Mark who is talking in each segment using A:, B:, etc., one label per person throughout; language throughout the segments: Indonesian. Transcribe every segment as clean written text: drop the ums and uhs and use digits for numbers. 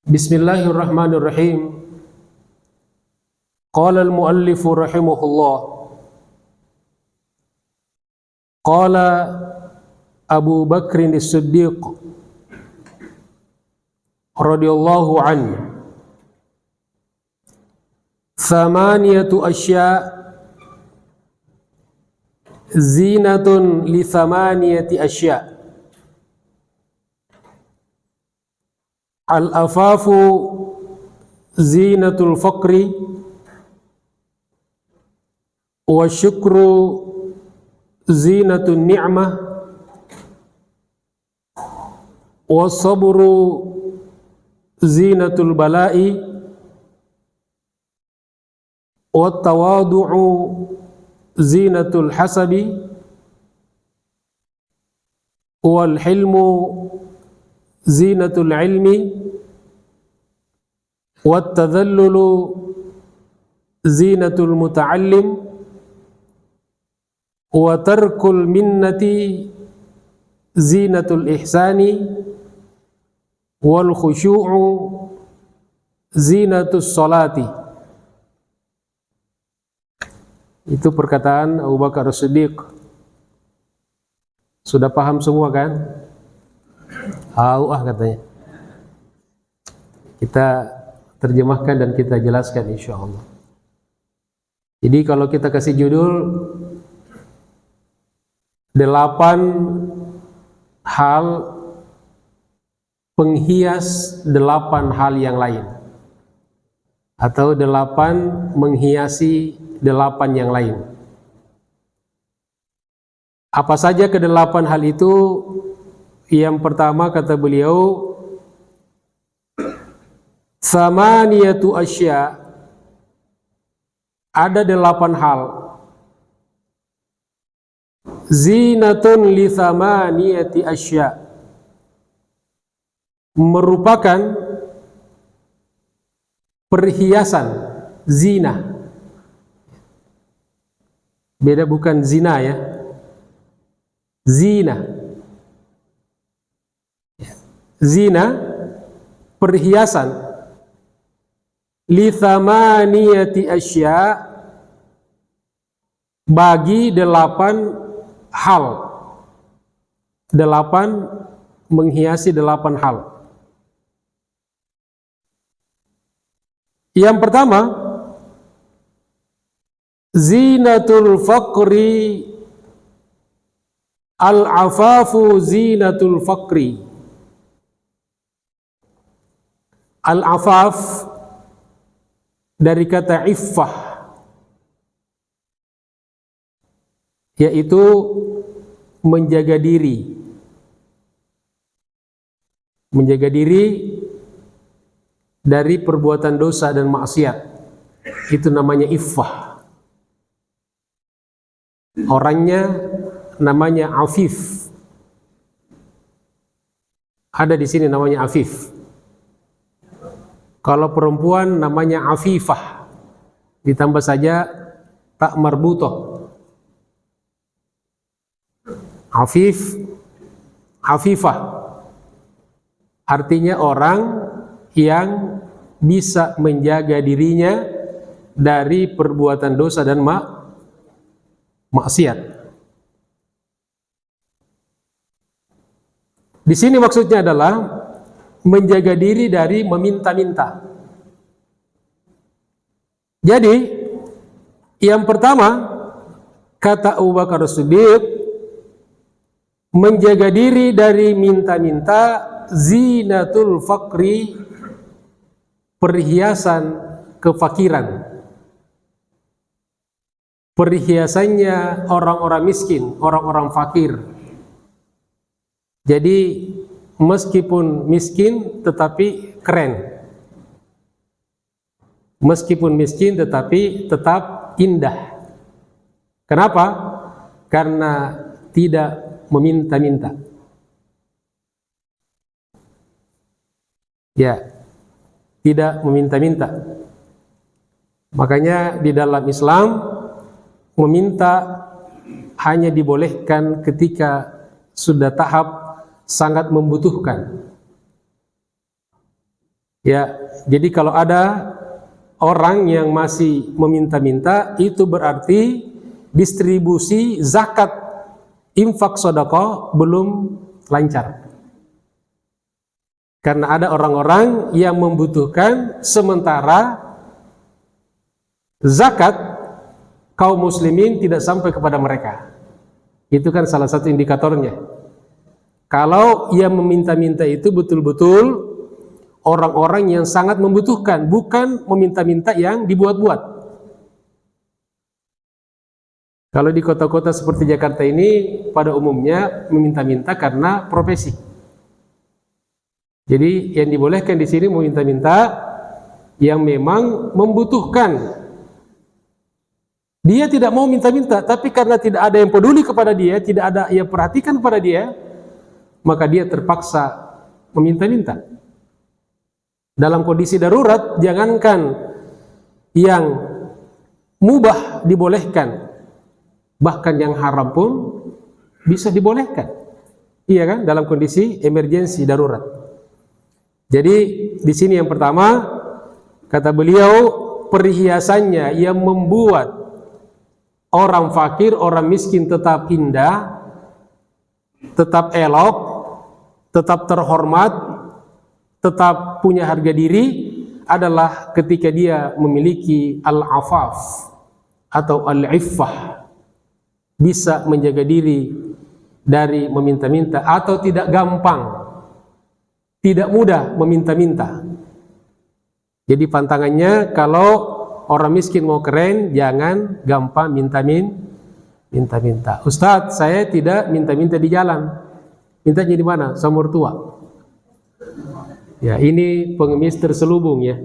A: Bismillahirrahmanirrahim. Qala al-muallif rahimahullah. Qala Abu Bakr as-Siddiq radhiyallahu anhu, thamaniyatu asya' zinatun li thamaniyati asya'. Al-afafu zinatul faqri, wa syukru zinatun ni'mah, wa sabru zinatul bala'i, wa tawadu'u zinatul hasabi, wal hilmu zinatul ilmi, wat tadhallulu zinatul muta'allim, wa tarkul minnati zinatul ihsani, wal khusyu'u zinatus salati. Itu perkataan Abu Bakar As-Siddiq. Sudah paham semua kan? Katanya. Kita terjemahkan dan kita jelaskan insyaallah. Jadi kalau kita kasih judul 8 hal penghias 8 hal yang lain, atau 8 menghiasi 8 yang lain. Apa saja ke-8 hal itu? Yang pertama kata beliau, samaniyatu asya', ada 8 hal, zinatun li samaniyati asya', merupakan perhiasan, zina. Beda, bukan zina ya, zina. Zina, perhiasan, li thamaniyati asya', bagi 8 hal. 8 menghiasi 8 hal. Yang pertama, zinatul faqri, al-afafu zinatul faqri. Al-afaf dari kata iffah, yaitu menjaga diri. Menjaga diri dari perbuatan dosa dan maksiat, itu namanya iffah. Orangnya namanya afif. Ada di sini namanya afif. Kalau perempuan namanya afifah, ditambah saja tak marbutoh. Afif, afifah, artinya orang yang bisa menjaga dirinya dari perbuatan dosa dan maksiat. Di sini maksudnya adalah menjaga diri dari meminta-minta. Jadi yang pertama kata Abu Bakar As-Siddiq, menjaga diri dari minta-minta, zinatul faqri, perhiasan kefakiran. Perhiasannya orang-orang miskin, orang-orang fakir. Jadi meskipun miskin tetapi keren. Meskipun miskin tetapi tetap indah. Kenapa? Karena tidak meminta-minta. Ya, tidak meminta-minta. Makanya di dalam Islam meminta hanya dibolehkan ketika sudah tahap sangat membutuhkan. Ya, jadi kalau ada orang yang masih meminta-minta, itu berarti distribusi zakat, infak, sedekah belum lancar. Karena ada orang-orang yang membutuhkan, sementara zakat kaum muslimin tidak sampai kepada mereka. Itu kan salah satu indikatornya. Kalau yang meminta-minta itu betul-betul orang-orang yang sangat membutuhkan, bukan meminta-minta yang dibuat-buat. Kalau di kota-kota seperti Jakarta ini, pada umumnya meminta-minta karena profesi. Jadi yang dibolehkan di sini meminta-minta yang memang membutuhkan. Dia tidak mau minta-minta, tapi karena tidak ada yang peduli kepada dia, tidak ada yang perhatikan pada dia, maka dia terpaksa meminta-minta. Dalam kondisi darurat, jangankan yang mubah dibolehkan, bahkan yang haram pun bisa dibolehkan. Iya kan? Dalam kondisi emergensi darurat. Jadi di sini yang pertama, kata beliau, perhiasannya yang membuat orang fakir, orang miskin tetap indah, tetap elok, tetap terhormat, tetap punya harga diri, adalah ketika dia memiliki al-afaf atau al-iffah, bisa menjaga diri dari meminta-minta, atau tidak gampang, tidak mudah meminta-minta. Jadi pantangannya, kalau orang miskin mau keren, jangan gampang minta-minta. Ustadz, saya tidak minta-minta di jalan, mintanya di mana? Sama mertua. Ya, ini pengemis terselubung ya.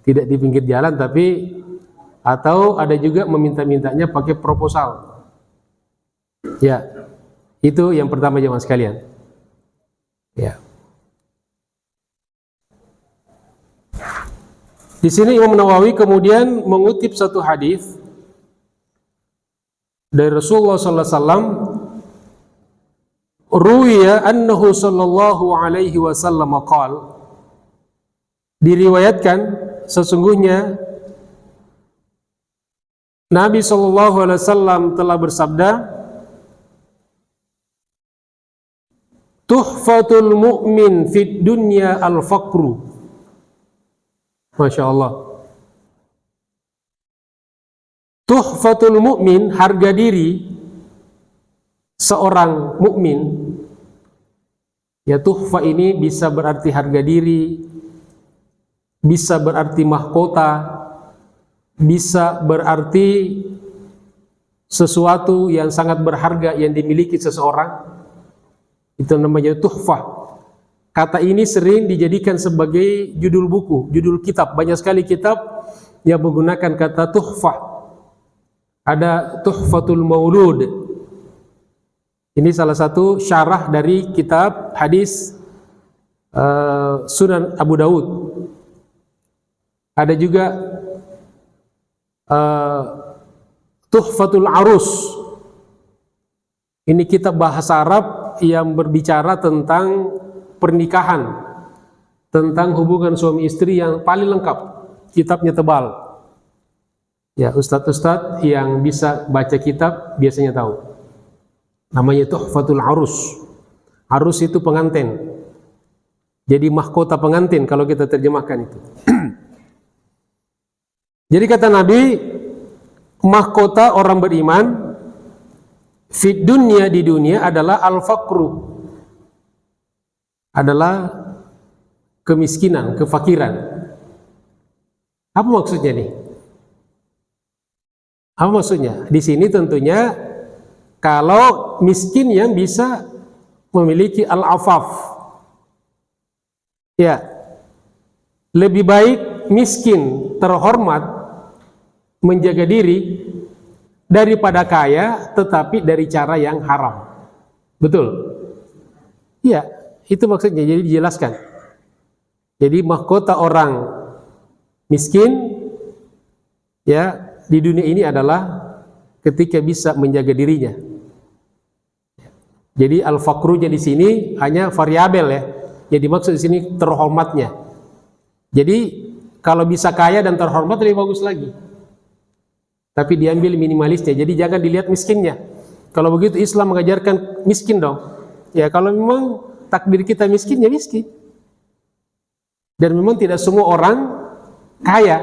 A: Tidak di pinggir jalan, tapi atau ada juga meminta-mintanya pakai proposal. Ya, itu yang pertama jemaah sekalian. Ya. Di sini Imam Nawawi kemudian mengutip satu hadis dari Rasulullah sallallahu alaihi wasallam, ruwiya annahu sallallahu alaihi wasallam qala, diriwayatkan sesungguhnya Nabi sallallahu alaihi wasallam telah bersabda, tuhfatul mu'min fid dunya al-faqru. Masya Allah. Tuhfatul mu'min, harga diri seorang mukmin. Ya, tuhfa ini bisa berarti harga diri, bisa berarti mahkota, bisa berarti sesuatu yang sangat berharga yang dimiliki seseorang. Itu namanya tuhfah. Kata ini sering dijadikan sebagai judul buku, judul kitab. Banyak sekali kitab yang menggunakan kata tuhfah. Ada Tuhfatul Maulud. Ini salah satu syarah dari kitab hadis Sunan Abu Daud. Ada juga Tuhfatul Arus. Ini kitab bahasa Arab yang berbicara tentang pernikahan, tentang hubungan suami istri yang paling lengkap. Kitabnya tebal. Ya, ustadz-ustadz yang bisa baca kitab biasanya tahu. Namanya Tuhfatul Arus. Arus itu pengantin. Jadi mahkota pengantin kalau kita terjemahkan itu. Jadi kata Nabi, mahkota orang beriman fid dunya, di dunia, adalah al-faqru, adalah kemiskinan, kefakiran. Apa maksudnya nih? Apa maksudnya? Di sini tentunya kalau miskin yang bisa memiliki al-afaf. Ya. Lebih baik miskin terhormat menjaga diri daripada kaya tetapi dari cara yang haram. Betul? Iya. Itu maksudnya, jadi dijelaskan. Jadi mahkota orang miskin ya di dunia ini adalah ketika bisa menjaga dirinya. Jadi al-faqrunya di sini hanya variabel ya. Yang dimaksud di sini terhormatnya. Jadi kalau bisa kaya dan terhormat lebih bagus lagi. Tapi diambil minimalisnya. Jadi jangan dilihat miskinnya. Kalau begitu Islam mengajarkan miskin dong. Ya kalau memang takdir kita miskin ya miskin. Dan memang tidak semua orang kaya.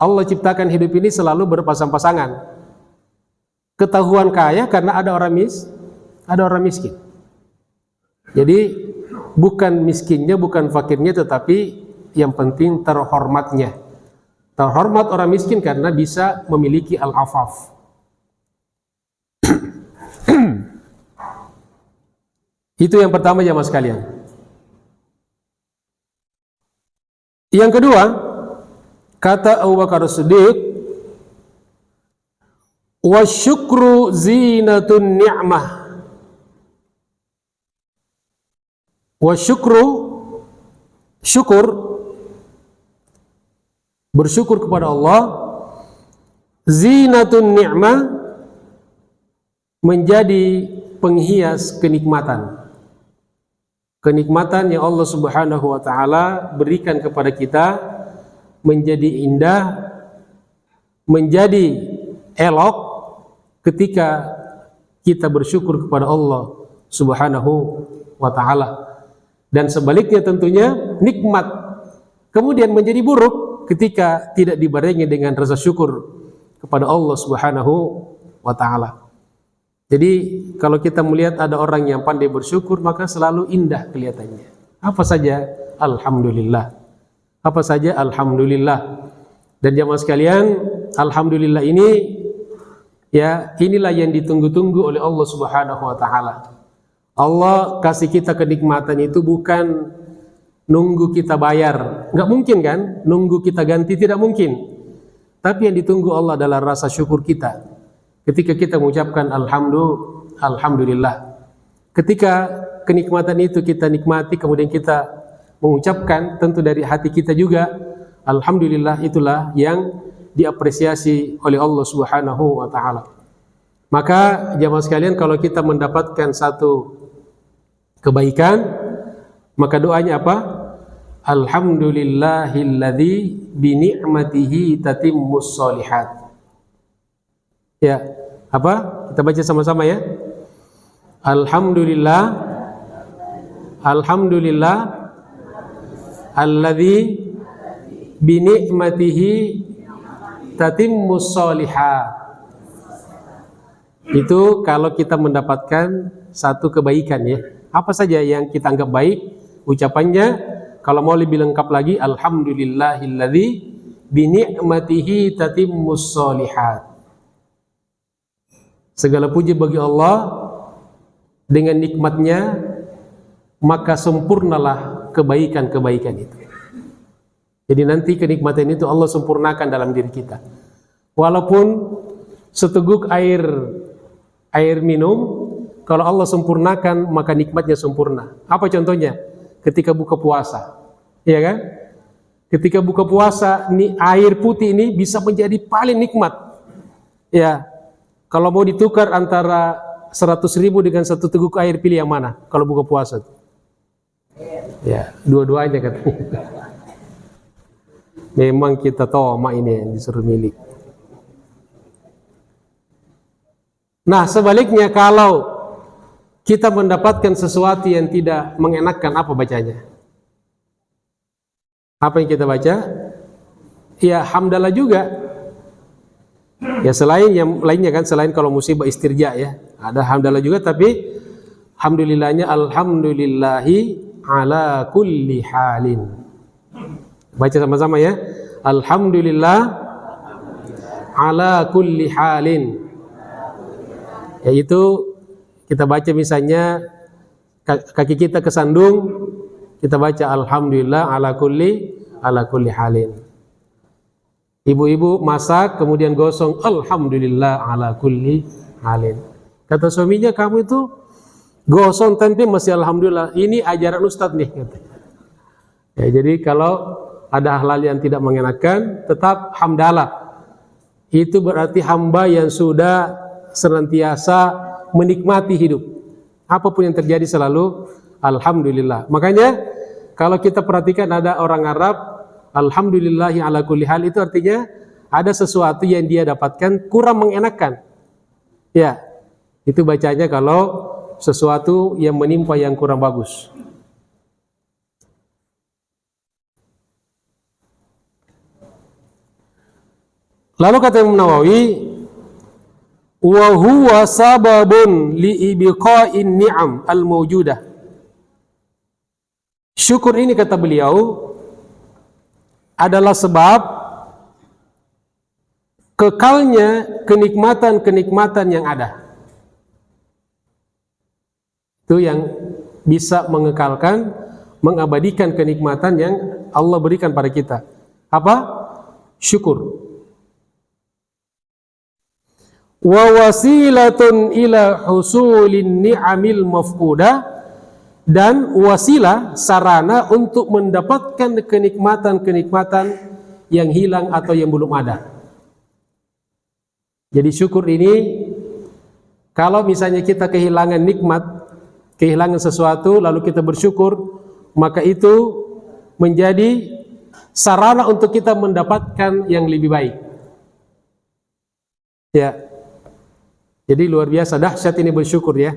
A: Allah ciptakan hidup ini selalu berpasang-pasangan. Ketahuan kaya karena ada orang miskin. Jadi bukan miskinnya, bukan fakirnya, tetapi yang penting terhormatnya. Terhormat orang miskin karena bisa memiliki al-afaf. Itu yang pertama jamaah sekalian. Yang kedua, kata Abu Bakar As-Siddiq, wa syukru zinatun ni'mah. Wa syukru, syukur, bersyukur kepada Allah, zinatun ni'mah, menjadi penghias kenikmatan. Kenikmatan yang Allah Subhanahu wa taala berikan kepada kita menjadi indah, menjadi elok ketika kita bersyukur kepada Allah Subhanahu wa taala. Dan sebaliknya tentunya nikmat kemudian menjadi buruk ketika tidak dibarengi dengan rasa syukur kepada Allah Subhanahu wa taala. Jadi kalau kita melihat ada orang yang pandai bersyukur, maka selalu indah kelihatannya. Apa saja alhamdulillah. Apa saja alhamdulillah. Dan jamaah sekalian, alhamdulillah ini ya inilah yang ditunggu-tunggu oleh Allah Subhanahu wa taala. Allah kasih kita kenikmatan itu bukan nunggu kita bayar. Enggak mungkin kan? Nunggu kita ganti tidak mungkin. Tapi yang ditunggu Allah adalah rasa syukur kita. Ketika kita mengucapkan alhamdulillah. Ketika kenikmatan itu kita nikmati kemudian kita mengucapkan tentu dari hati kita juga alhamdulillah, itulah yang diapresiasi oleh Allah Subhanahu wa taala. Maka jamaah sekalian, kalau kita mendapatkan satu kebaikan, maka doanya apa? Alhamdulillahilladzi bi ni'matihi tatimmus sholihat. Ya, apa? Kita baca sama-sama ya. Alhamdulillah, alhamdulillah alladzi bi ni'matihi tatimmus sholihat. Itu kalau kita mendapatkan satu kebaikan ya. Apa saja yang kita anggap baik, ucapannya kalau mau lebih lengkap lagi, alhamdulillahilladzi bi ni'matihi tatimmus sholihat. Segala puji bagi Allah, dengan nikmatnya maka sempurnalah kebaikan-kebaikan itu. Jadi nanti kenikmatan itu Allah sempurnakan dalam diri kita. Walaupun seteguk air minum, kalau Allah sempurnakan maka nikmatnya sempurna. Apa contohnya? Ketika buka puasa, ya kan? Ketika buka puasa, air putih ini bisa menjadi paling nikmat. Ya, kalau mau ditukar antara 100.000 dengan satu teguk air, pilih yang mana? Kalau buka puasa, ya dua-duanya katanya. Memang kita toma ini yang disuruh milik. Nah sebaliknya, kalau kita mendapatkan sesuatu yang tidak mengenakkan, apa bacanya? Apa yang kita baca? Ya hamdalah juga. Ya selain yang lainnya kan, selain kalau musibah istirja ya, ada hamdalah juga, tapi alhamdulillahnya alhamdulillahi ala kulli halin. Baca sama-sama ya. Alhamdulillah ala kulli halin. Yaitu kita baca misalnya kaki kita kesandung, kita baca alhamdulillah ala kulli halin. Ibu-ibu masak kemudian gosong, alhamdulillah ala kulli halin. Kata suaminya, kamu itu gosong tempe masih alhamdulillah. Ini ajaran Ustadz nih katanya. Ya, jadi kalau ada hal yang tidak mengenakan, tetap hamdalah. Itu berarti hamba yang sudah senantiasa menikmati hidup. Apapun yang terjadi selalu alhamdulillah. Makanya kalau kita perhatikan ada orang Arab, alhamdulillahi ala kulli hal, itu artinya ada sesuatu yang dia dapatkan kurang mengenakan. Ya, itu bacanya kalau sesuatu yang menimpa yang kurang bagus. Lalu kata Imam Nawawi, wa huwa sababun li ibqa'in ni'am al-mawjudah. Syukur ini, kata beliau, adalah sebab kekalnya kenikmatan-kenikmatan yang ada. Itu yang bisa mengekalkan, mengabadikan kenikmatan yang Allah berikan pada kita. Apa? Syukur. Wa wasilatun ila husulin ni'amil mafqudah, dan wasilah, sarana untuk mendapatkan kenikmatan-kenikmatan yang hilang atau yang belum ada. Jadi syukur ini, kalau misalnya kita kehilangan nikmat, kehilangan sesuatu, lalu kita bersyukur, maka itu menjadi sarana untuk kita mendapatkan yang lebih baik. Ya. Jadi luar biasa dahsyat ini bersyukur ya.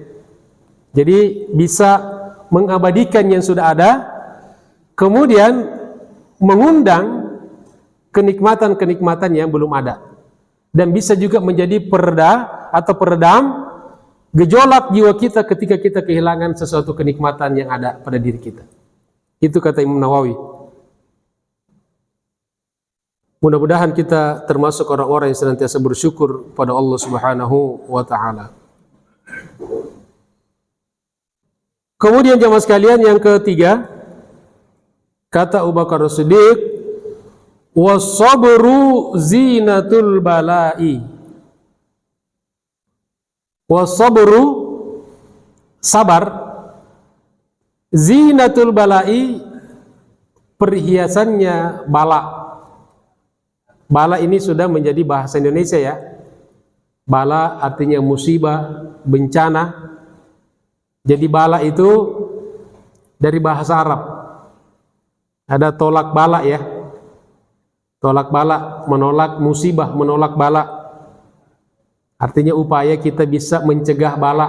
A: Jadi bisa mengabadikan yang sudah ada, kemudian mengundang kenikmatan-kenikmatan yang belum ada, dan bisa juga menjadi pereda atau peredam gejolak jiwa kita ketika kita kehilangan sesuatu kenikmatan yang ada pada diri kita. Itu kata Imam Nawawi. Mudah-mudahan kita termasuk orang-orang yang senantiasa bersyukur pada Allah Subhanahu wa ta'ala. Kemudian jamaah sekalian, yang ketiga, kata Abu Bakar As-Siddiq, was-sabru zinatul bala'i. Was-sabru, sabar, zinatul bala'i, perhiasannya bala. Bala ini sudah menjadi bahasa Indonesia ya. Bala artinya musibah, bencana. Jadi bala itu dari bahasa Arab. Ada tolak bala ya. Tolak bala, menolak musibah, menolak bala. Artinya upaya kita bisa mencegah bala.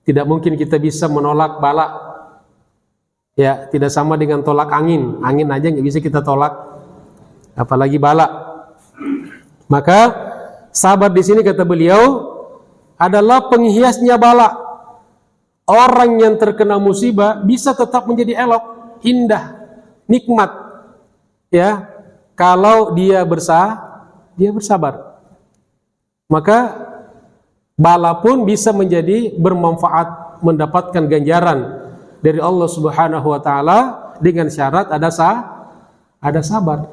A: Tidak mungkin kita bisa menolak bala. Ya, tidak sama dengan tolak angin. Angin aja nggak bisa kita tolak, apalagi bala. Maka sabar di sini, kata beliau, adalah penghiasnya bala. Orang yang terkena musibah bisa tetap menjadi elok, indah, nikmat, ya, kalau dia bersabar. Maka bala pun bisa menjadi bermanfaat, mendapatkan ganjaran dari Allah Subhanahu wa ta'ala, dengan syarat ada sabar.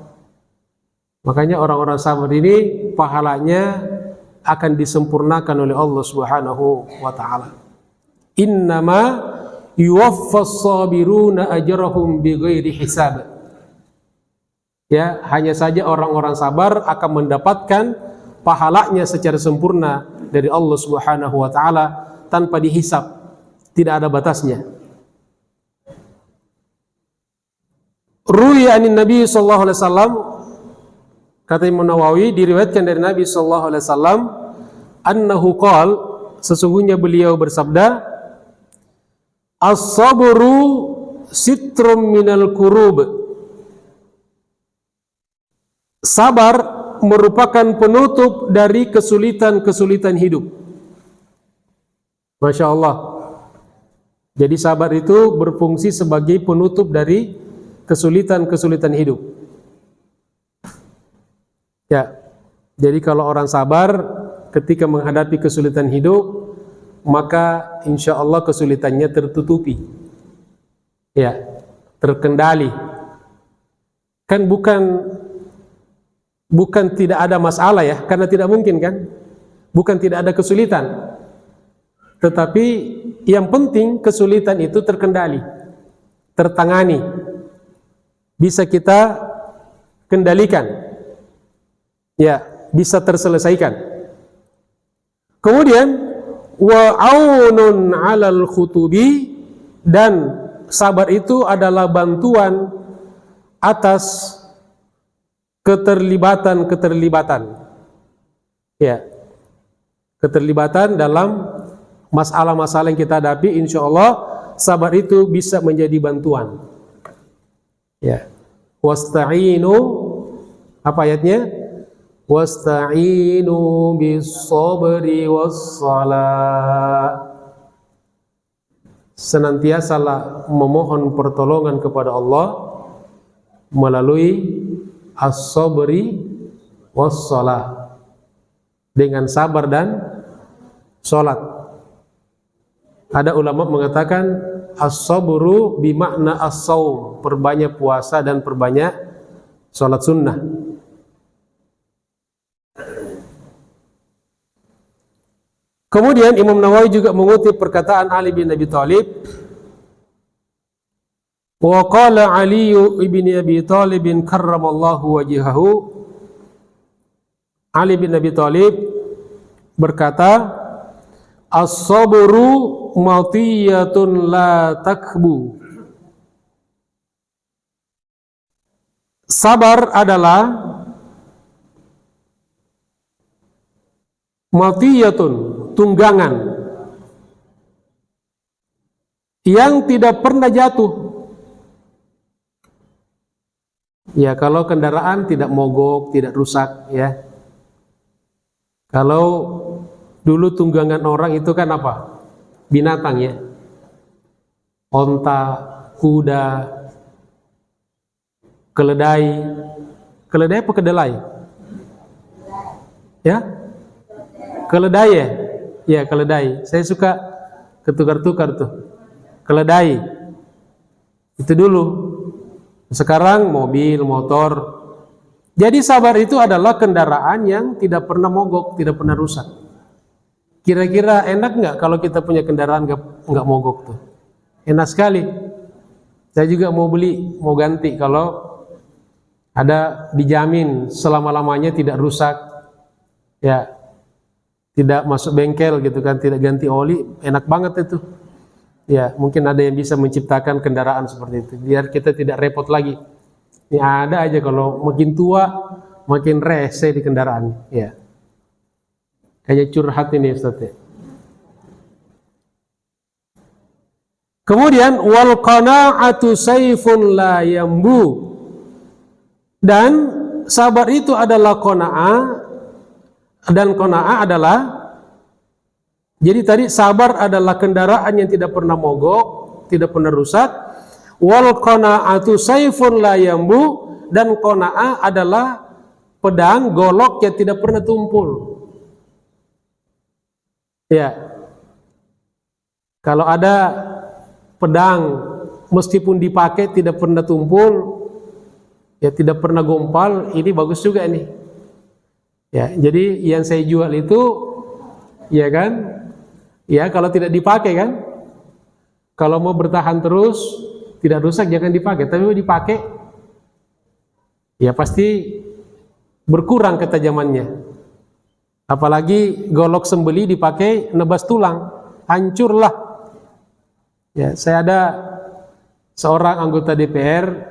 A: Makanya orang-orang sabar ini pahalanya akan disempurnakan oleh Allah Subhanahu wa ta'ala. Innama yuwaffas sabiruna ajrahum bighairi hisab. Ya, hanya saja orang-orang sabar akan mendapatkan pahalanya secara sempurna dari Allah Subhanahu wa ta'ala tanpa dihisab, tidak ada batasnya. Ruwiya anin Nabi sallallahu alaihi wasallam, kata Imam Nawawi, diriwayatkan dari Nabi sallallahu alaihi wasallam, annahu qal, sesungguhnya beliau bersabda, as-sabru sitrum minal kurub. Sabar merupakan penutup dari kesulitan-kesulitan hidup. Masya Allah. Jadi sabar itu berfungsi sebagai penutup dari kesulitan-kesulitan hidup. Ya, jadi kalau orang sabar ketika menghadapi kesulitan hidup, maka insya Allah kesulitannya tertutupi, ya, terkendali. Kan bukan tidak ada masalah ya, karena tidak mungkin kan, bukan tidak ada kesulitan, tetapi yang penting kesulitan itu terkendali, tertangani, bisa kita kendalikan, ya, bisa terselesaikan. Kemudian wa aunun 'alal khutubi, dan sabar itu adalah bantuan atas keterlibatan, ya, keterlibatan dalam masalah-masalah yang kita hadapi. Insya Allah sabar itu bisa menjadi bantuan. Ya, wasta'inu, apa ayatnya? Wasta'inu bis-sabri was-salah. Senantiasalah memohon pertolongan kepada Allah melalui as-sabri was-salah, dengan sabar dan salat. Ada ulama mengatakan as-sabru bimakna as-saum, perbanyak puasa dan perbanyak salat sunnah. Kemudian Imam Nawawi juga mengutip perkataan Ali bin Abi Thalib. Wa qala Ali bin Abi Thalib karramallahu wajhahu. Ali bin Abi Thalib berkata, as-sabru matiyatun la takbu. Sabar adalah matiyatun, tunggangan yang tidak pernah jatuh. Ya, kalau kendaraan tidak mogok, tidak rusak, ya. Kalau dulu tunggangan orang itu kan apa? Binatang, ya. Onta, kuda, keledai. Keledai apa kedelai? Ya? Keledai, ya? Ya, keledai. Saya suka ketukar-tukar tuh. Keledai. Itu dulu. Sekarang mobil, motor. Jadi sabar itu adalah kendaraan yang tidak pernah mogok, tidak pernah rusak. Kira-kira enak nggak kalau kita punya kendaraan nggak mogok tuh? Enak sekali. Saya juga mau beli, mau ganti kalau ada dijamin selama-lamanya tidak rusak. Ya, tidak masuk bengkel gitu kan, tidak ganti oli, enak banget itu. Ya, mungkin ada yang bisa menciptakan kendaraan seperti itu, biar kita tidak repot lagi. Ini ada aja kalau makin tua, makin rese di kendaraan. Ya, kayak curhat ini Ustaz ya. Kemudian wal qana'atu sayfun la yambu. Dan sabar itu adalah qana'ah, dan qana'ah adalah, jadi tadi sabar adalah kendaraan yang tidak pernah mogok, tidak pernah rusak. Wal qana'atu sayfun la yambu, dan qana'ah adalah pedang golok yang tidak pernah tumpul. Ya. Kalau ada pedang meskipun dipakai tidak pernah tumpul, ya tidak pernah gompal, ini bagus juga nih. Ya, jadi yang saya jual itu, ya kan? Ya, kalau tidak dipakai kan, kalau mau bertahan terus, tidak rusak jangan dipakai. Tapi mau dipakai, ya pasti berkurang ketajamannya. Apalagi golok sembeli dipakai nebas tulang, hancurlah. Ya, saya ada seorang anggota DPR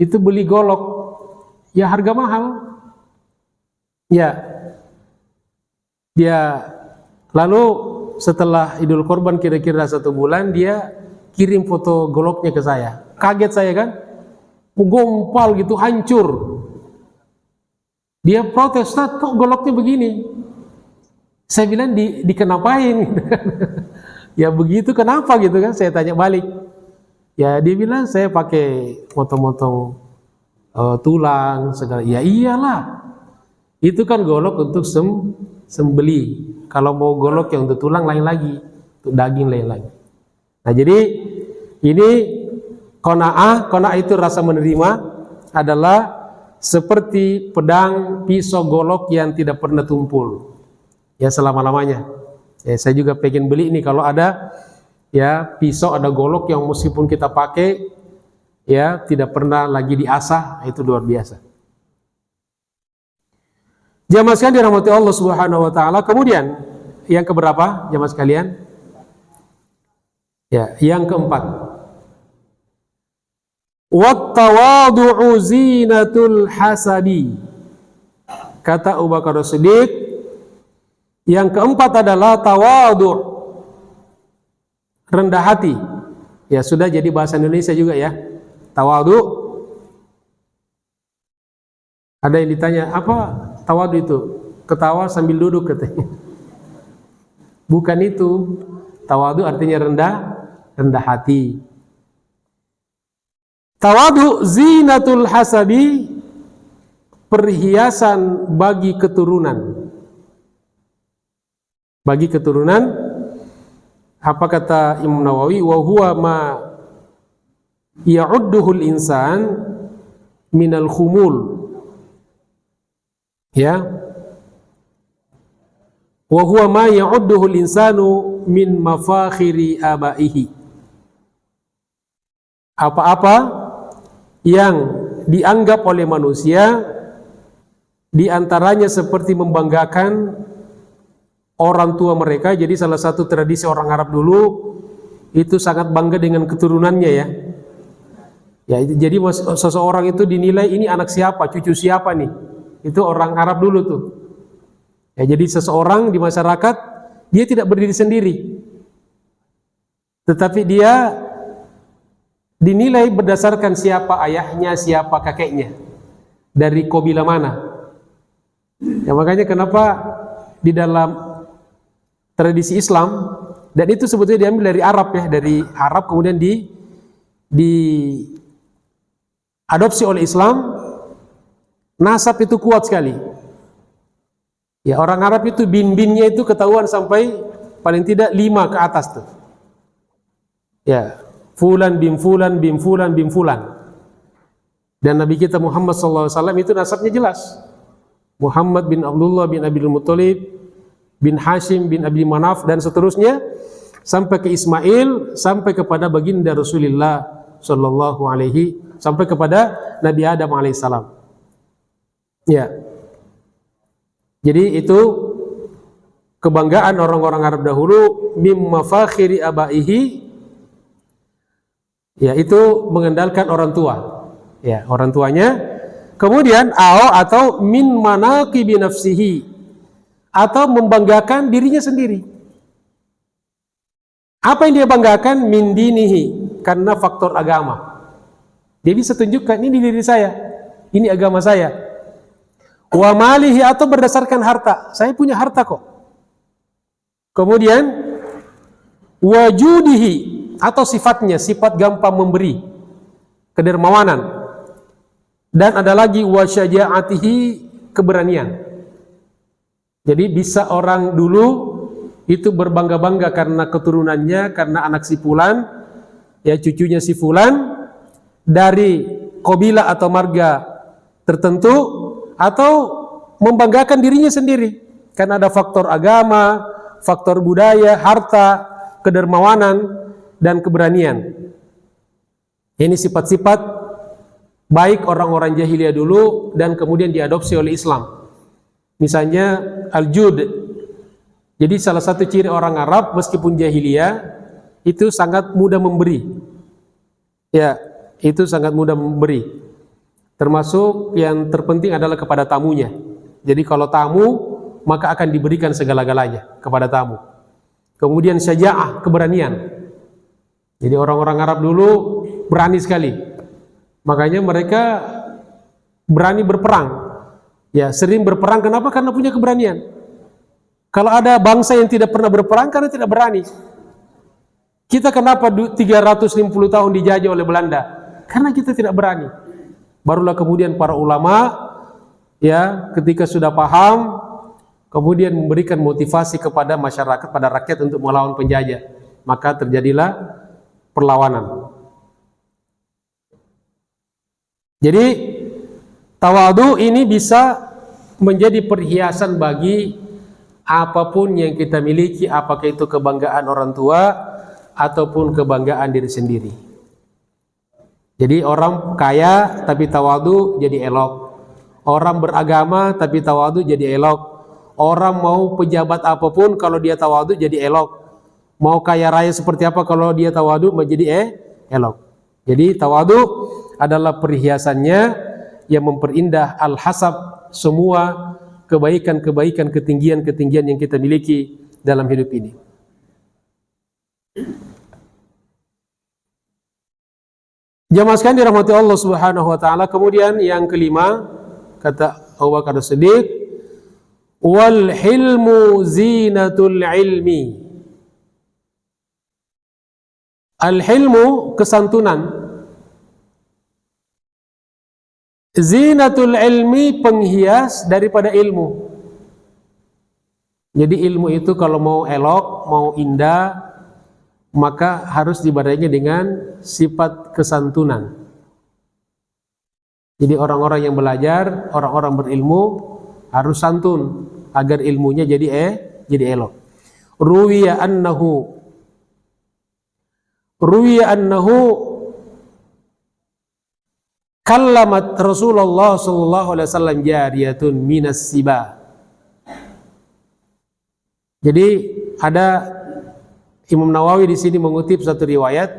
A: itu beli golok, ya harga mahal. Ya, dia lalu setelah Idul Korban kira-kira 1 bulan, dia kirim foto goloknya ke saya. Kaget saya kan, gompal gitu, hancur. Dia protes, kok goloknya begini? Saya bilang dikenapain? Ya begitu, kenapa gitu kan? Saya tanya balik. Ya dia bilang saya pakai motong-motong tulang segala. Ya iyalah, itu kan golok untuk sembeli. Kalau mau golok yang untuk tulang lain lagi, untuk daging lain lagi. Nah jadi ini qana'ah itu rasa menerima, adalah seperti pedang pisau golok yang tidak pernah tumpul, ya selama-lamanya. Ya, saya juga pengen beli ini kalau ada ya pisau, ada golok yang meskipun kita pakai ya tidak pernah lagi diasah, itu luar biasa. Jamaah sekalian dirahmati Allah Subhanahu wa taala. Kemudian yang keberapa jamaah sekalian? Ya, yang keempat, wat-tawadhu'u zinatul hasadi. Kata Abu Bakar As-Siddiq, yang keempat adalah tawadhu', rendah hati. Ya, sudah jadi bahasa Indonesia juga ya. Tawadhu'. Ada yang ditanya, apa tawadhu itu? Ketawa sambil duduk katanya. Bukan itu. Tawadhu artinya rendah hati. Tawadhu zinatul hasabi, perhiasan bagi keturunan. Bagi keturunan, apa kata Imam Nawawi? Wa huwa ma ya'udduhul insan minal khumul. Ya. Wa huwa ma ya'udduhul insanu min mafakhiri abaihi. Apa-apa yang dianggap oleh manusia, di antaranya seperti membanggakan orang tua mereka. Jadi salah satu tradisi orang Arab dulu itu sangat bangga dengan keturunannya ya. Ya, jadi seseorang itu dinilai ini anak siapa, cucu siapa nih. Itu orang Arab dulu tuh. Ya, jadi seseorang di masyarakat dia tidak berdiri sendiri, tetapi dia dinilai berdasarkan siapa ayahnya, siapa kakeknya, dari kabilah mana. Ya, makanya kenapa di dalam tradisi Islam, dan itu sebetulnya diambil dari Arab ya, dari Arab kemudian diadopsi oleh Islam. Nasab itu kuat sekali. Ya, orang Arab itu bin-binnya itu ketahuan sampai paling tidak 5 ke atas tuh. Ya, fulan bin fulan bin fulan bin fulan. Dan Nabi kita Muhammad SAW itu nasabnya jelas. Muhammad bin Abdullah bin Abdul Muttalib bin Hashim bin Abi Manaf dan seterusnya sampai ke Ismail, sampai kepada baginda Rasulullah sallallahu alaihi, sampai kepada Nabi Adam alaihissalam. Ya. Jadi itu kebanggaan orang-orang Arab dahulu, mim mafakhiri abaihi, ya, itu mengandalkan orang tua. Ya, orang tuanya. Kemudian atau min manaqibi nafsihi, atau membanggakan dirinya sendiri. Apa yang dia banggakan? Min dinihi, karena faktor agama. Dia bisa tunjukkan ini diri saya, ini agama saya. Wa malihi, atau berdasarkan harta, saya punya harta kok. Kemudian wajudihi, atau sifatnya, sifat gampang memberi, kedermawanan. Dan ada lagi wasyaja'atihi, keberanian. Jadi bisa orang dulu itu berbangga-bangga karena keturunannya, karena anak si fulan, ya, cucunya si fulan dari kabilah atau marga tertentu, atau membanggakan dirinya sendiri karena ada faktor agama, faktor budaya, harta, kedermawanan, dan keberanian. Ini sifat-sifat baik orang-orang jahiliyah dulu dan kemudian diadopsi oleh Islam. Misalnya al-jud. Jadi salah satu ciri orang Arab meskipun jahiliyah itu sangat mudah memberi. Ya, itu sangat mudah memberi. Termasuk yang terpenting adalah kepada tamunya. Jadi kalau tamu, maka akan diberikan segala-galanya kepada tamu. Kemudian syaja'ah, keberanian. Jadi orang-orang Arab dulu berani sekali. Makanya mereka berani berperang. Ya, sering berperang. Kenapa? Karena punya keberanian. Kalau ada bangsa yang tidak pernah berperang karena tidak berani. Kita kenapa 350 tahun dijajah oleh Belanda? Karena kita tidak berani. Barulah kemudian para ulama, ya, ketika sudah paham, kemudian memberikan motivasi kepada masyarakat, pada rakyat untuk melawan penjajah. Maka terjadilah perlawanan. Jadi tawadhu ini bisa menjadi perhiasan bagi apapun yang kita miliki, apakah itu kebanggaan orang tua ataupun kebanggaan diri sendiri. Jadi orang kaya tapi tawadhu jadi elok. Orang beragama tapi tawadhu jadi elok. Orang mau pejabat apapun kalau dia tawadhu jadi elok. Mau kaya raya seperti apa kalau dia tawadu menjadi elok. Jadi tawadu adalah perhiasannya yang memperindah al-hasab, semua kebaikan-kebaikan, ketinggian-ketinggian yang kita miliki dalam hidup ini. Jamaah sekalian dirahmati Allah Subhanahu wa taala. Kemudian yang kelima, kata Abu Bakar As-Siddiq, wal hilmu zinatul ilmi. Al-hilmu kesantunan. Zinatul ilmi penghias daripada ilmu. Jadi ilmu itu kalau mau elok, mau indah, maka harus dibarengi dengan sifat kesantunan. Jadi orang-orang yang belajar, orang-orang berilmu harus santun agar ilmunya jadi elok. Ruwiya annahu kallamat Rasulullah sallallahu alaihi wasallam jariyatun minas siba. Jadi ada Imam Nawawi di sini mengutip satu riwayat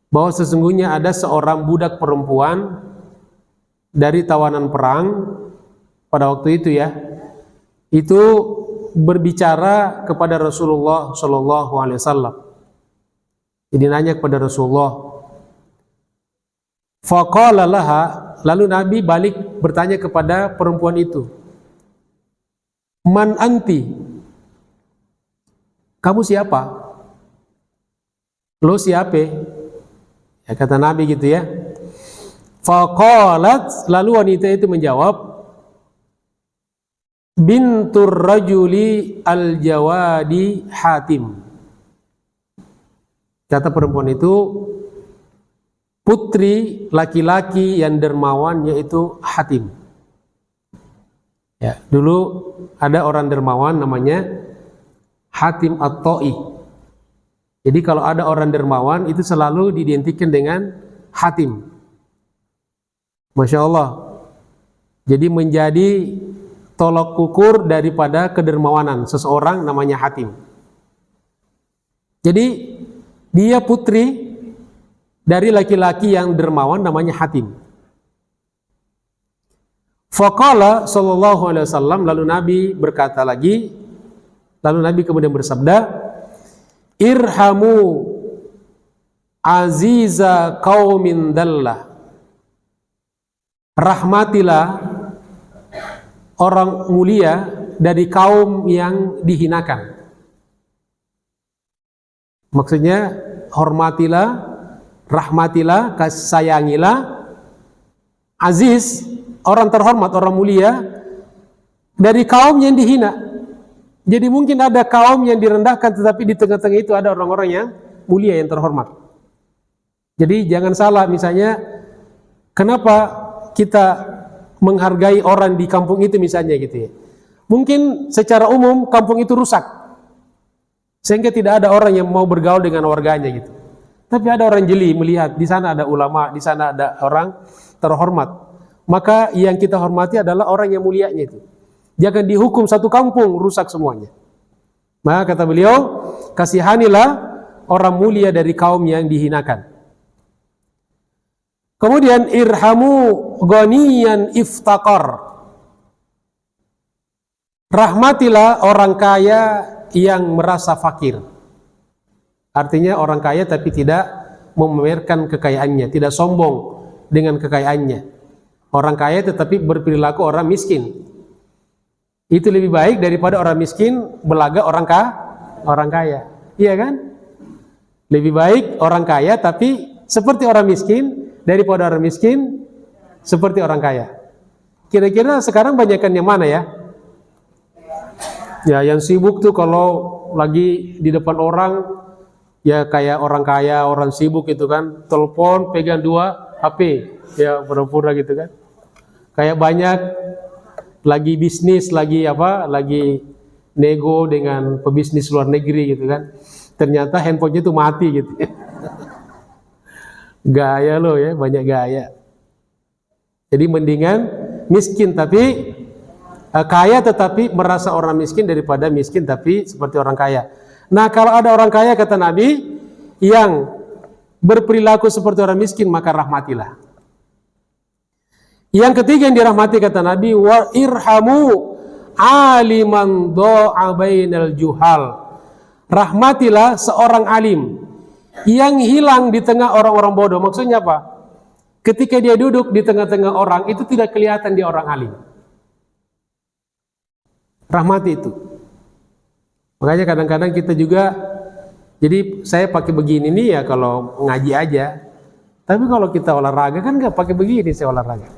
A: bahwa sesungguhnya ada seorang budak perempuan dari tawanan perang pada waktu itu ya, itu berbicara kepada Rasulullah sallallahu alaihi wasallam. Jadi nanya kepada Rasulullah. Faqala laha, lalu Nabi balik bertanya kepada perempuan itu. Man anti? Kamu siapa? Lo siapa? Ya, kata Nabi gitu ya. Faqalat, lalu wanita itu menjawab, bintur rajuli al-jawadi Hatim. Kata perempuan itu, putri laki-laki yang dermawan yaitu Hatim. Ya, dulu ada orang dermawan namanya Hatim At-Ta'i. Jadi kalau ada orang dermawan itu selalu diidentikan dengan Hatim. Masya Allah. Jadi menjadi tolok ukur daripada kedermawanan seseorang namanya Hatim. Jadi dia putri dari laki-laki yang dermawan namanya Hatim. Faqala sallallahu alaihi wasallam, lalu Nabi berkata lagi, lalu Nabi kemudian bersabda, irhamu aziza qaumin dallah. Rahmatilah orang mulia dari kaum yang dihinakan. Maksudnya hormatilah, rahmatilah, sayangilah aziz, orang terhormat, orang mulia dari kaum yang dihina. Jadi mungkin ada kaum yang direndahkan, tetapi di tengah-tengah itu ada orang-orang yang mulia, yang terhormat. Jadi jangan salah, misalnya kenapa kita menghargai orang di kampung itu misalnya gitu ya. Mungkin secara umum kampung itu rusak, sehingga tidak ada orang yang mau bergaul dengan warganya gitu. Tapi ada orang jeli melihat di sana ada ulama, di sana ada orang terhormat. Maka yang kita hormati adalah orang yang mulianya itu. Jangan dihukum satu kampung rusak semuanya. Maka kata beliau, kasihanilah orang mulia dari kaum yang dihinakan. Kemudian irhamu ghaniyan iftaqar. Rahmatilah orang kaya yang merasa fakir. Artinya orang kaya tapi tidak memamerkan kekayaannya, tidak sombong dengan kekayaannya. Orang kaya tetapi berperilaku orang miskin. Itu lebih baik daripada orang miskin belaga orang kaya. Iya kan? Lebih baik orang kaya tapi seperti orang miskin daripada orang miskin seperti orang kaya. Kira-kira sekarang banyakkan yang mana ya? Ya, yang sibuk tuh kalau lagi di depan orang ya kayak orang kaya, orang sibuk gitu kan, telepon pegang 2 HP, ya pura-pura gitu kan. Kayak banyak lagi bisnis, lagi nego dengan pebisnis luar negeri gitu kan. Ternyata handphonenya tuh mati gitu. Gaya loh ya, banyak gaya. Jadi mendingan miskin tapi kaya tetapi merasa orang miskin daripada miskin tapi seperti orang kaya. Nah, kalau ada orang kaya, kata Nabi, yang berperilaku seperti orang miskin, maka rahmatilah. Yang ketiga yang dirahmati, kata Nabi, wa irhamu aliman do'a bainal juhal. Rahmatilah seorang alim yang hilang di tengah orang-orang bodoh. Maksudnya apa? Ketika dia duduk di tengah-tengah orang, itu tidak kelihatan dia orang alim. Rahmati itu. Makanya kadang-kadang kita juga, jadi saya pakai begini nih ya kalau ngaji aja. Tapi kalau kita olahraga kan nggak pakai begini saya olahraga.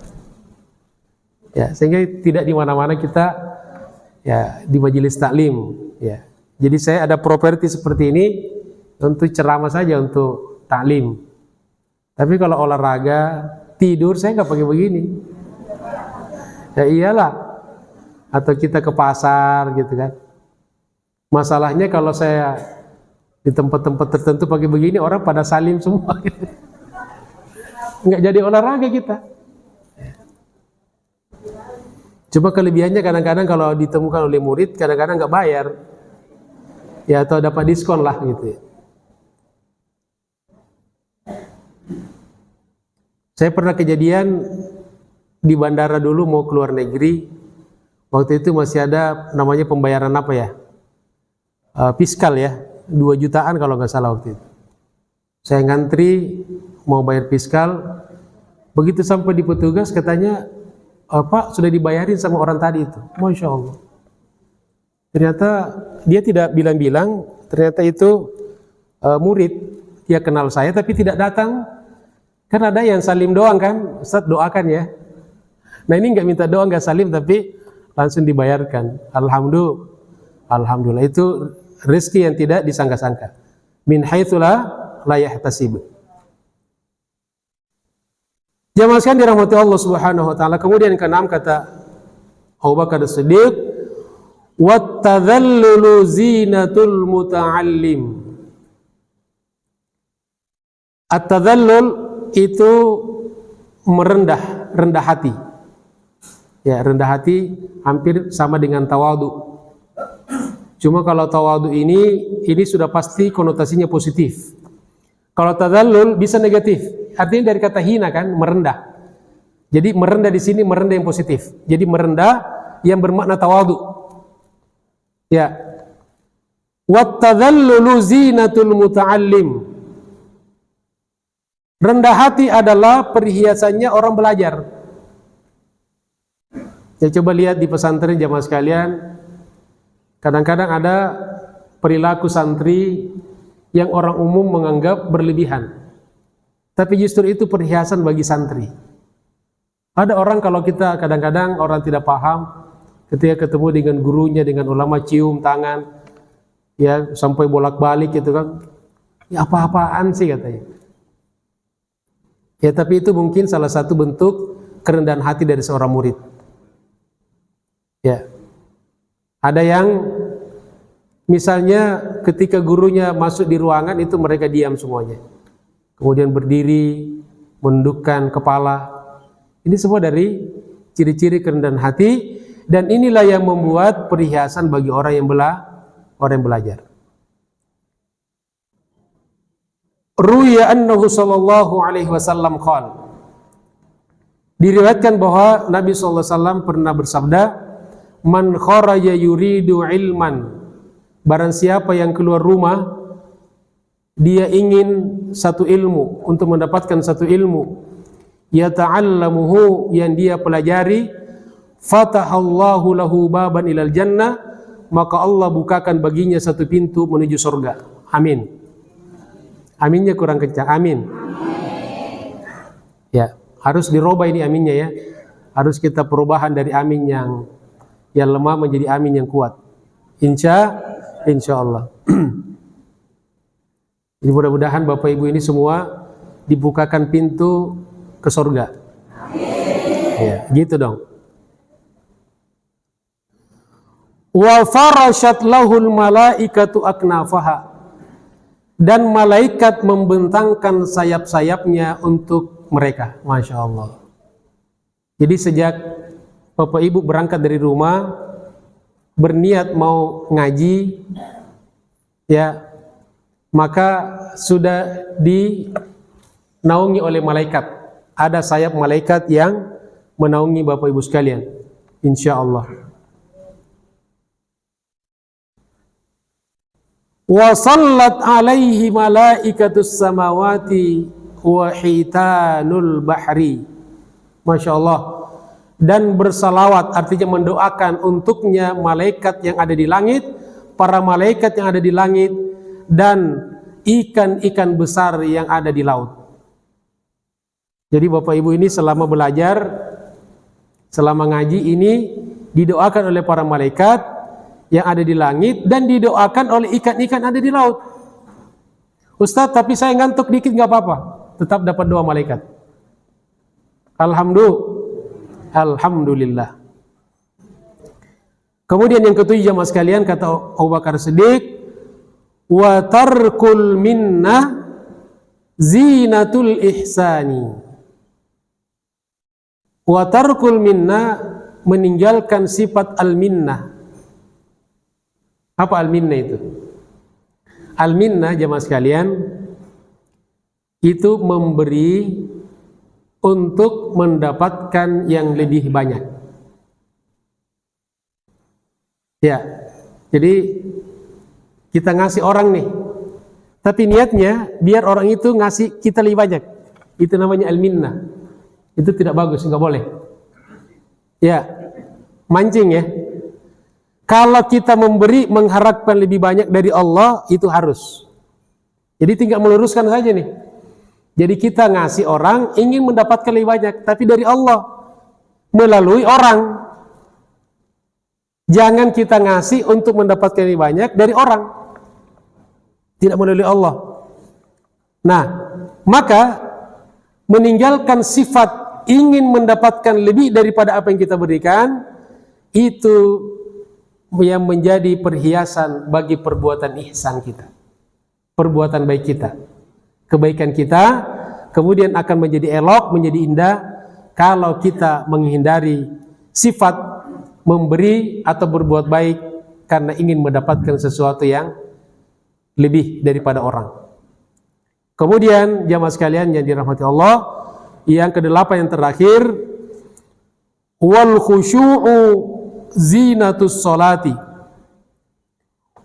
A: Ya, sehingga tidak di mana-mana kita ya di majelis taklim. Ya, jadi saya ada properti seperti ini untuk ceramah saja, untuk taklim. Tapi kalau olahraga, tidur, saya nggak pakai begini. Ya iyalah. Atau kita ke pasar gitu kan. Masalahnya kalau saya di tempat-tempat tertentu pakai begini, orang pada salim semua gitu. Nggak jadi olahraga kita. Cuma kelebihannya kadang-kadang kalau ditemukan oleh murid, kadang-kadang nggak bayar. Ya atau dapat diskon lah gitu ya. Saya pernah kejadian di bandara dulu mau keluar negeri. Waktu itu masih ada namanya pembayaran apa ya? Fiskal ya, 2 jutaan kalau nggak salah waktu itu. Saya ngantri mau bayar fiskal. Begitu sampai di petugas katanya, Pak sudah dibayarin sama orang tadi itu. Masya Allah. Ternyata dia tidak bilang-bilang, ternyata itu murid. Dia kenal saya tapi tidak datang. Kan ada yang salim doang kan, Ustaz doakan ya. Nah ini nggak minta doa, nggak salim, tapi langsung dibayarkan. Alhamdulillah itu rezeki yang tidak disangka-sangka. Min haitsu la yahtasib. Jamaah sekalian dirahmati Allah Subhanahu wa taala. Kemudian yang keenam kata Abu Bakar As-Siddiq, wat tadhallulu zinatul muta'allim. At-tadhallul itu rendah hati. Ya, rendah hati hampir sama dengan tawadu. Cuma kalau tawadu ini sudah pasti konotasinya positif. Kalau tadallul bisa negatif. Artinya dari kata hina kan, merendah. Jadi merendah di sini merendah yang positif. Jadi merendah yang bermakna tawadu. Ya. Wat tadallulu zinatul muta'allim. Rendah hati adalah perhiasannya orang belajar. Ya coba lihat di pesantren jamaah sekalian, kadang-kadang ada perilaku santri yang orang umum menganggap berlebihan. Tapi justru itu perhiasan bagi santri. Ada orang kalau kita kadang-kadang orang tidak paham, ketika ketemu dengan gurunya, dengan ulama cium tangan, ya sampai bolak-balik gitu kan. Ya apa-apaan sih katanya. Ya tapi itu mungkin salah satu bentuk kerendahan hati dari seorang murid. Ya. Ada yang misalnya ketika gurunya masuk di ruangan itu mereka diam semuanya. Kemudian berdiri, menundukkan kepala. Ini semua dari ciri-ciri kerendahan hati, dan inilah yang membuat perhiasan bagi orang yang belajar. Ruya annahu sallallahu alaihi wasallam qala. Diriwayatkan bahwa Nabi sallallahu alaihi wasallam pernah bersabda, "Man kharaja yuridu ilman." Barang siapa yang keluar rumah dia ingin satu ilmu, untuk mendapatkan satu ilmu, yata'allamuhu, yang dia pelajari, fatahallahu lahu baban ilal jannah, maka Allah bukakan baginya satu pintu menuju surga. Amin. Aminnya kurang kencang. Amin. Ya, harus dirubah ini aminnya ya. Harus kita perubahan dari amin yang lemah menjadi amin yang kuat. Insya Allah. Jadi mudah-mudahan Bapak Ibu ini semua dibukakan pintu ke surga. Ya, gitu dong. Wa farashat lahul malaikatu aknafaha. Dan malaikat membentangkan sayap-sayapnya untuk mereka. Masya Allah. Jadi sejak Bapak Ibu berangkat dari rumah, berniat mau ngaji, ya, maka sudah dinaungi oleh malaikat. Ada sayap malaikat yang menaungi Bapak Ibu sekalian, insya Allah. Wa sallat alaihi malaikatus samawati wa hitanul bahri. Masya Allah. Dan bersalawat artinya mendoakan untuknya malaikat yang ada di langit, para malaikat yang ada di langit, dan ikan-ikan besar yang ada di laut. Jadi Bapak Ibu ini selama belajar, selama ngaji ini didoakan oleh para malaikat yang ada di langit dan didoakan oleh ikan-ikan ada di laut. Ustadz, tapi saya ngantuk dikit nggak apa-apa, tetap dapat doa malaikat. Alhamdulillah. Kemudian yang ketujuh jamaah sekalian, kata Abu Bakar Siddiq, wa tarkul minnah zinatul ihsani. Wa tarkul minnah, meninggalkan sifat al-minnah. Apa al-minnah itu? Al-minnah jamaah sekalian itu memberi untuk mendapatkan yang lebih banyak. Ya, jadi kita ngasih orang nih, tapi niatnya biar orang itu ngasih kita lebih banyak. Itu namanya al-minnah. Itu tidak bagus, nggak boleh. Ya, mancing ya. Kalau kita memberi mengharapkan lebih banyak dari Allah, itu harus. Jadi tinggal meluruskan saja nih. Jadi kita ngasih orang ingin mendapatkan lebih banyak, tapi dari Allah melalui orang. Jangan kita ngasih untuk mendapatkan lebih banyak dari orang, tidak melalui Allah. Nah, maka meninggalkan sifat ingin mendapatkan lebih daripada apa yang kita berikan, itu yang menjadi perhiasan bagi perbuatan ihsan kita, perbuatan baik kita, kebaikan kita, kemudian akan menjadi elok, menjadi indah kalau kita menghindari sifat memberi atau berbuat baik karena ingin mendapatkan sesuatu yang lebih daripada orang. Kemudian jamaah sekalian yang dirahmati Allah, yang kedelapan yang terakhir, wal khusyu'u zinatus sholati.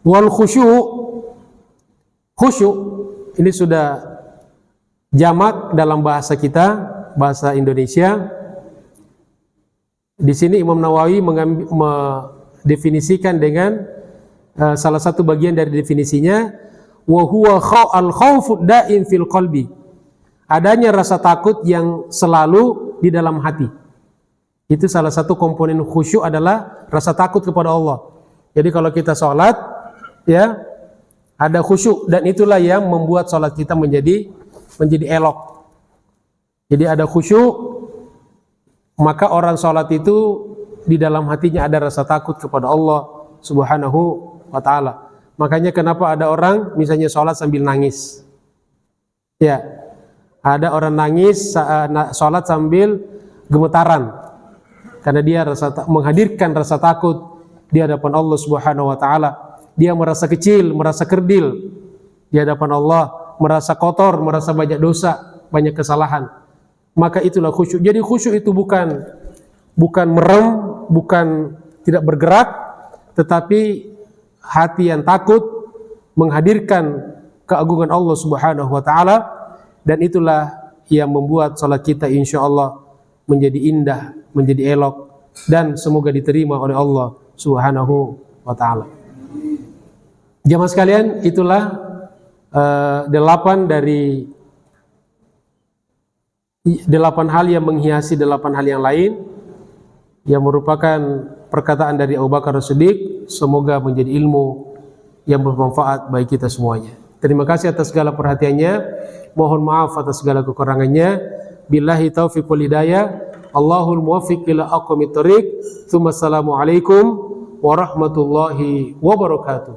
A: Wal khusyu'u, khusyuk ini sudah jamak dalam bahasa kita, bahasa Indonesia. Di sini Imam Nawawi mendefinisikan dengan salah satu bagian dari definisinya, wa huwa al-khaufu da'im fil qalbi. Adanya rasa takut yang selalu di dalam hati. Itu salah satu komponen khusyuk adalah rasa takut kepada Allah. Jadi kalau kita sholat, ya, ada khusyuk, dan itulah yang membuat sholat kita menjadi elok. Jadi ada khusyuk, maka orang sholat itu di dalam hatinya ada rasa takut kepada Allah Subhanahu wa ta'ala. Makanya kenapa ada orang misalnya sholat sambil nangis, ya, ada orang nangis sholat sambil gemetaran, karena dia menghadirkan rasa takut di hadapan Allah Subhanahu wa ta'ala. Dia merasa kecil, merasa kerdil di hadapan Allah, merasa kotor, merasa banyak dosa, banyak kesalahan. Maka itulah khusyuk. Jadi khusyuk itu bukan merem, bukan tidak bergerak, tetapi hati yang takut menghadirkan keagungan Allah Subhanahu wa ta'ala, dan itulah yang membuat salat kita insya Allah menjadi indah, menjadi elok, dan semoga diterima oleh Allah Subhanahu wa ta'ala. Jamaah sekalian, itulah 8 hal yang menghiasi 8 hal yang lain, yang merupakan perkataan dari Abu Bakar Siddiq. Semoga menjadi ilmu yang bermanfaat bagi kita semuanya. Terima kasih atas segala perhatiannya. Mohon maaf atas segala kekurangannya. Billahi taufiq wal hidayah. Allahul muwaffiq ila aqwamit thoriq. Tsumma assalamu alaikum warahmatullahi wabarakatuh.